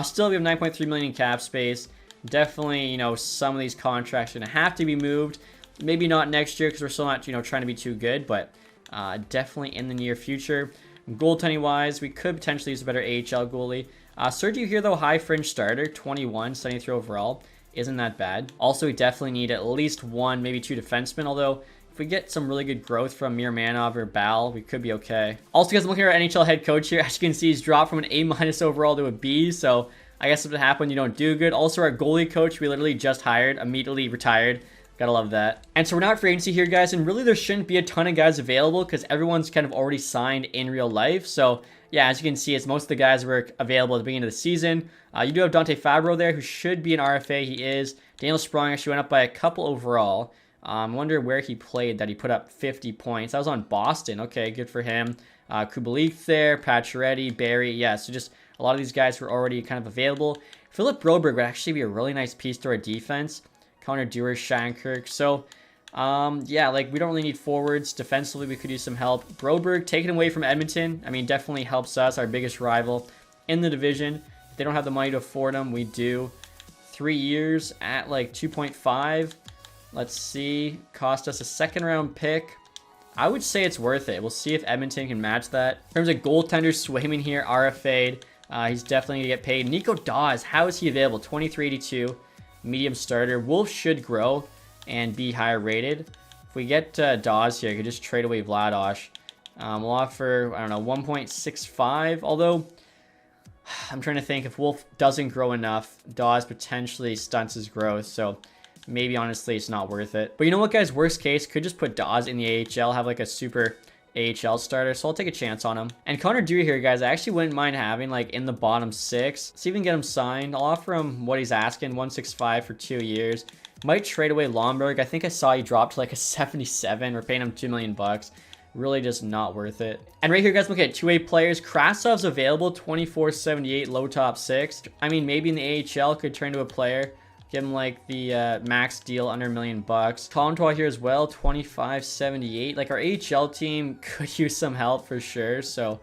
still we have 9.3 million in cap space. Definitely, you know, some of these contracts are going to have to be moved. Maybe not next year because we're still not, you know, trying to be too good, but definitely in the near future. Goaltending wise, we could potentially use a better AHL goalie. Sergio here, though, high fringe starter, 21, 73 overall. Isn't that bad. Also, we definitely need at least 1, maybe 2 defensemen, although if we get some really good growth from Mirmanov or Bal, we could be okay. Also, guys, I'm looking at our NHL head coach here. As you can see, he's dropped from an A- overall to a B, so I guess if it happened when you don't do good. Also, our goalie coach, we literally just hired, immediately retired. Gotta love that. And so we're not free agency here, guys, and really there shouldn't be a ton of guys available because everyone's kind of already signed in real life. So yeah, as you can see, it's most of the guys were available at the beginning of the season. You do have Dante Fabro there, who should be an RFA. He is. Daniel Sprong actually went up by a couple overall. I wonder where he played that he put up 50 points. That was on Boston. Okay, good for him. Kubalik there, Pacioretty, Barry. Yeah, so just a lot of these guys were already kind of available. Philip Broberg would actually be a really nice piece to our defense. Connor Dewar, Shankirk. So, yeah, like we don't really need forwards. Defensively, we could use some help. Broberg taken away from Edmonton. I mean, definitely helps us, our biggest rival in the division. If they don't have the money to afford them, we do. 3 years at like 2.5. Let's see. Cost us a second-round pick. I would say it's worth it. We'll see if Edmonton can match that. In terms of goaltenders, Swayman here, RFA'd. He's definitely going to get paid. Nico Dawes, how is he available? 2382. Medium starter. Wolf should grow and be higher rated. If we get Dawes here, I could just trade away Vladosh. We'll offer, I don't know, 1.65. Although, I'm trying to think if Wolf doesn't grow enough, Dawes potentially stunts his growth. So maybe, honestly, it's not worth it. But you know what, guys? Worst case, could just put Dawes in the AHL, have like a super AHL starter, so I'll take a chance on him. And Connor Dewey here, guys, I actually wouldn't mind having like in the bottom 6. See if we can get him signed. I'll offer him what he's asking, 165 for 2 years. Might trade away Lomberg. I think I saw he dropped to like a 77. We're paying him $2 million. Really just not worth it. And right here, guys, look at 2A players. Krasov's available, 24.78, low top 6. I mean, maybe in the AHL could turn to a player. Give him like the max deal under $1 million. Contois here as well, 25.78. Like our AHL team could use some help for sure. So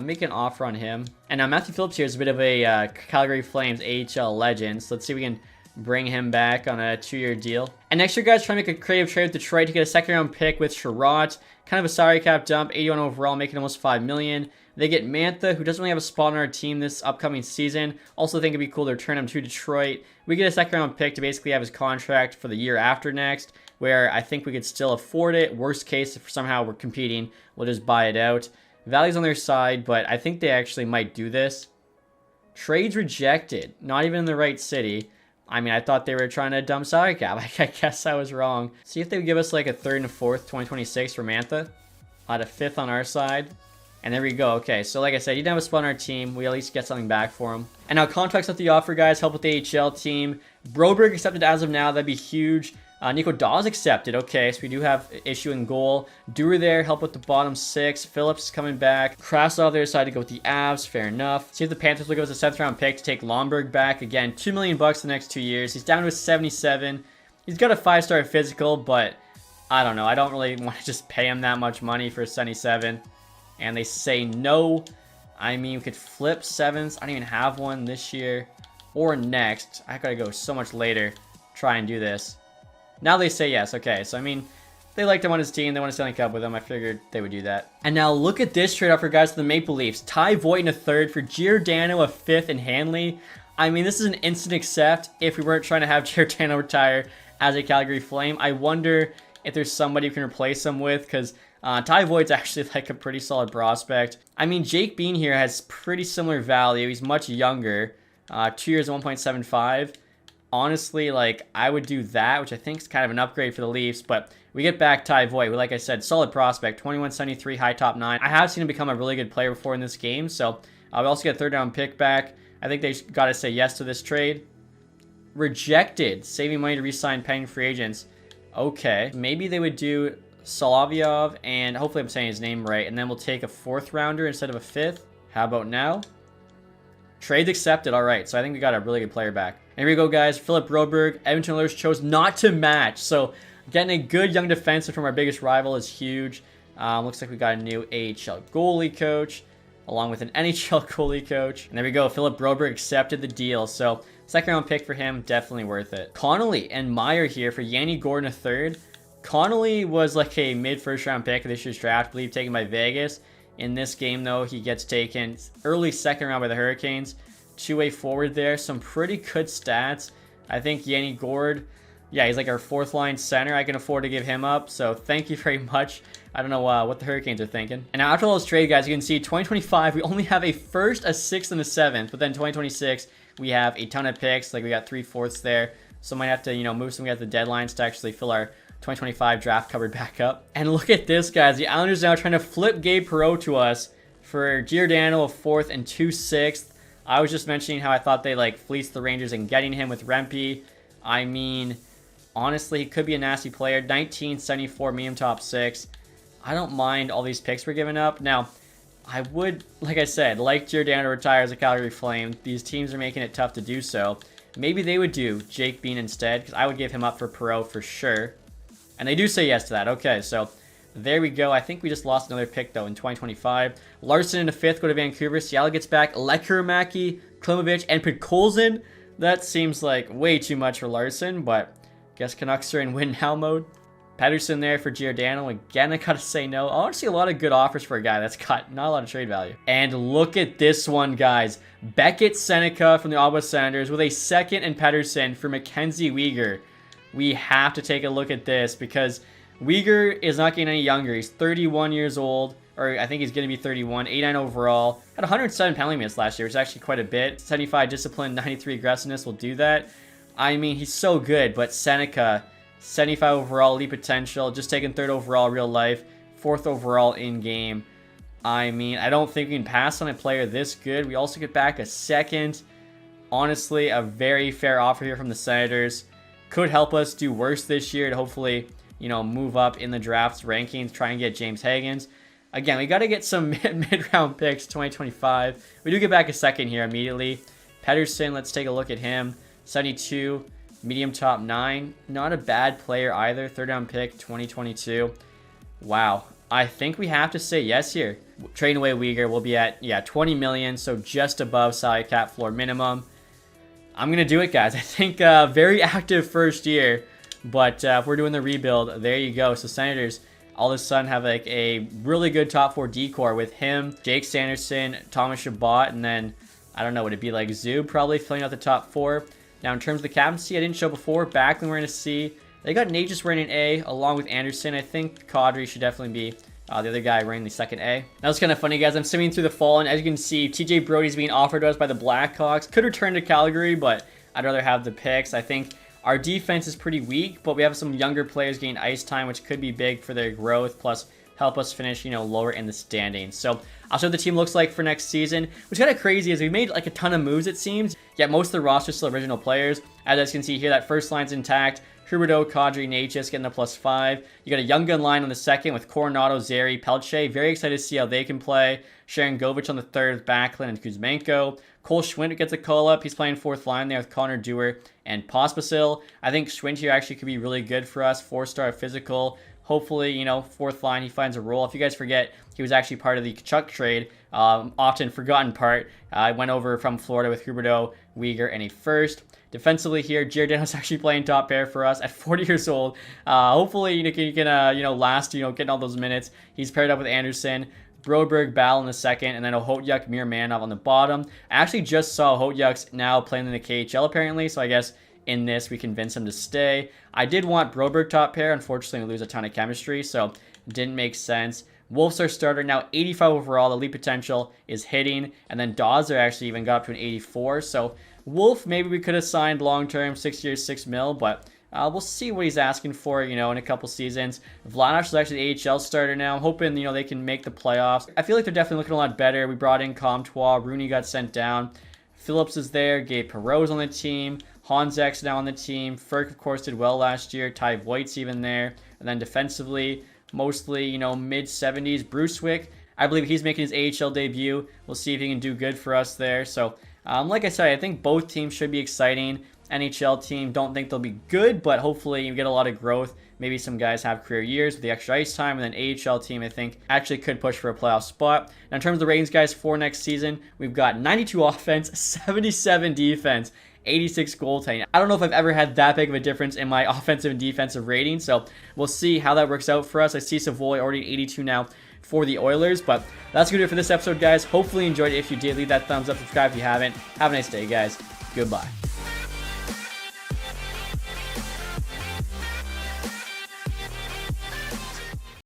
make an offer on him. And now Matthew Phillips here is a bit of a Calgary Flames AHL legend. So let's see if we can bring him back on a 2-year deal. And next year, guys, try to make a creative trade with Detroit to get a second-round pick with Sherratt. Kind of a salary cap dump, 81 overall, making almost $5 million. They get Mantha, who doesn't really have a spot on our team this upcoming season. Also think it'd be cool to return him to Detroit. We get a second-round pick to basically have his contract for the year after next, where I think we could still afford it. Worst case, if somehow we're competing, we'll just buy it out. Value's on their side, but I think they actually might do this. Trades rejected. Not even in the right city. I mean, I thought they were trying to dump salary cap. I guess I was wrong. See if they would give us like a 3rd and a 4th, 2026 for Mantha. At a 5th on our side. And there we go. Okay, so like I said, he didn't have a spot on our team. We at least get something back for him. And now contracts at the offer, guys. Help with the AHL team. Broberg accepted as of now. That'd be huge. Nico Dawes accepted. Okay, so we do have issue in goal. Dewar there. Help with the bottom 6. Phillips is coming back. Krasov there decided to go with the Avs. Fair enough. See if the Panthers will go with a 7th round pick to take Lomberg back. Again, $2 million the next 2 years. He's down to a 77. He's got a 5-star physical, but I don't know. I don't really want to just pay him that much money for a 77. And they say no. I mean, we could flip 7s. I don't even have one this year or next. I gotta go so much later. Try and do this. Now they say yes. Okay, so I mean, they liked him on his team. They want to Stanley Cup with him. I figured they would do that. And now look at this trade offer, guys, to the Maple Leafs. Ty Voigt in a 3rd for Giordano a 5th and Hanley. I mean, this is an instant accept if we weren't trying to have Giordano retire as a Calgary Flame. I wonder if there's somebody who can replace him with, because Ty Voigt's actually like a pretty solid prospect. I mean, Jake Bean here has pretty similar value. He's much younger. 2 years and 1.75. Honestly, like, I would do that, which I think is kind of an upgrade for the Leafs, but we get back Ty Voigt, who, like I said, solid prospect, 2173, high top 9. I have seen him become a really good player before in this game, so we also get a 3rd round pick back. I think they got to say yes to this trade. Rejected, saving money to re-sign pending free agents. Okay, maybe they would do Solovyov, and hopefully I'm saying his name right. And then we'll take a 4th rounder instead of a 5th. How about now? Trades accepted. All right, so I think we got a really good player back. Here we go, guys. Philip Broberg. Edmonton Oilers chose not to match. So getting a good young defenseman from our biggest rival is huge. Looks like we got a new AHL goalie coach, along with an NHL goalie coach. And there we go. Philip Broberg accepted the deal. So 2nd round pick for him, definitely worth it. Connolly and Meyer here for Yanni Gordon III. Connolly was like a mid-first round pick of this year's draft, I believe, taken by Vegas. In this game, though, he gets taken early 2nd round by the Hurricanes. Two-way forward there. Some pretty good stats. I think Yanni Gord, yeah, he's like our 4th line center. I can afford to give him up. So thank you very much. I don't know what the Hurricanes are thinking. And now after all those trade, guys, you can see 2025, we only have a 1st, a 6th, and a 7th. But then 2026, we have a ton of picks. Like we got 3/4 there. So might have to, move some at the deadlines to actually fill our 2025 draft cupboard back up. And look at this, guys. The Islanders now trying to flip Gabe Perreault to us for Giordano, a 4th and 2 6th. I was just mentioning how I thought they like fleeced the Rangers and getting him with Rempe. I mean, honestly, he could be a nasty player. 1974 medium top 6. I don't mind all these picks we're giving up. Now, I would, like I said, like Giordano to retire as a Calgary Flame. These teams are making it tough to do so. Maybe they would do Jake Bean instead, because I would give him up for Perreault for sure. And they do say yes to that. Okay, so there we go. I think we just lost another pick, though, in 2025. Larson in the 5th, go to Vancouver. Seattle gets back Lekkerimäki, Klimovich, and Podkolzin. That seems like way too much for Larson, but I guess Canucks are in win now mode. Pettersson there for Giordano. Again, I gotta say no. I want to see a lot of good offers for a guy that's got not a lot of trade value. And look at this one, guys. Beckett Seneca from the Ottawa Senators with a 2nd and Pettersson for Mackenzie Weegar. We have to take a look at this because Weegar is not getting any younger. He's 31 years old, or I think he's going to be 31, 89 overall. Had 107 penalty minutes last year, which is actually quite a bit. 75 discipline, 93 aggressiveness will do that. I mean, he's so good, but Seneca, 75 overall, elite potential, just taking 3rd overall real life, 4th overall in game. I mean, I don't think we can pass on a player this good. We also get back a 2nd. Honestly, a very fair offer here from the Senators. Could help us do worse this year to hopefully, move up in the draft's rankings, try and get James Higgins. Again, we got to get some mid-round picks 2025. We do get back a 2nd here immediately. Pettersson, let's take a look at him. 72, medium top 9. Not a bad player either. 3rd round pick 2022. Wow. I think we have to say yes here. Trading away Weegar, we'll be at, 20 million, so just above salary cap floor minimum. I'm going to do it, guys. I think very active first year, but if we're doing the rebuild, there you go. So Senators all of a sudden have like a really good top 4 decor with him, Jake Sanderson, Thomas Chabot, and then, I don't know, would it be like Zub probably filling out the top 4? Now, in terms of the captaincy, I didn't show before. Backlund we're going to see. They got Natchez wearing an A, along with Anderson. I think Kadri should definitely be the other guy wearing the 2nd A. That was kind of funny, guys. I'm simming through the fall, and as you can see, TJ Brody's being offered to us by the Blackhawks. Could return to Calgary, but I'd rather have the picks. I think our defense is pretty weak, but we have some younger players getting ice time, which could be big for their growth, plus help us finish, lower in the standings. So I'll show what the team looks like for next season. What's kind of crazy is we made like a ton of moves, it seems, yet most of the roster is still original players. As you can see here, that first line's intact. Huberdeau, Kadri, Natchez getting a +5. You got a young gun line on the 2nd with Coronado, Zary, Pelche. Very excited to see how they can play. Sharon Govich on the 3rd with Backlund and Kuzmenko. Cole Schwindt gets a call-up. He's playing 4th line there with Connor Dewar and Pospisil. I think Schwindt here actually could be really good for us. 4-star physical. Hopefully, 4th line, he finds a role. If you guys forget, he was actually part of the Kachuk trade. Often forgotten part. I went over from Florida with Huberdeau, Weegar, and a 1st. Defensively here, Giordano's actually playing top pair for us at 40 years old. Hopefully, you can last, getting all those minutes. He's paired up with Anderson. Broberg, Ball in the 2nd, and then Ohotyuk, Mirmanov on the bottom. I actually just saw Ohotyuk's now playing in the KHL apparently, so I guess in this we convince him to stay. I did want Broberg top pair. Unfortunately, we lose a ton of chemistry, so didn't make sense. Wolf's our starter now, 85 overall. The elite potential is hitting, and then Dawser actually even got up to an 84. So Wolf, maybe we could have signed long-term, 6 years, $6 million, but we'll see what he's asking for, in a couple seasons. Vlahovic is actually the AHL starter now. I'm hoping, they can make the playoffs. I feel like they're definitely looking a lot better. We brought in Comtois. Rooney got sent down. Phillips is there. Gabe Perreault's on the team. Honzek's now on the team. Ferk, of course, did well last year. Ty Voigt's even there. And then defensively, mostly, you know, mid-70s. Brucewick, I believe he's making his AHL debut. We'll see if he can do good for us there. So, like I said, I think both teams should be exciting. NHL team, don't think they'll be good, but hopefully you get a lot of growth. Maybe some guys have career years with the extra ice time, and then AHL team, I think, actually could push for a playoff spot. Now, in terms of the ratings, guys, for next season, we've got 92 offense, 77 defense, 86 goaltending. I don't know if I've ever had that big of a difference in my offensive and defensive rating, so we'll see how that works out for us. I see Savoy already at 82 now for the Oilers, but that's going to do it for this episode, guys. Hopefully you enjoyed it. If you did, leave that thumbs up, subscribe if you haven't. Have a nice day, guys. Goodbye.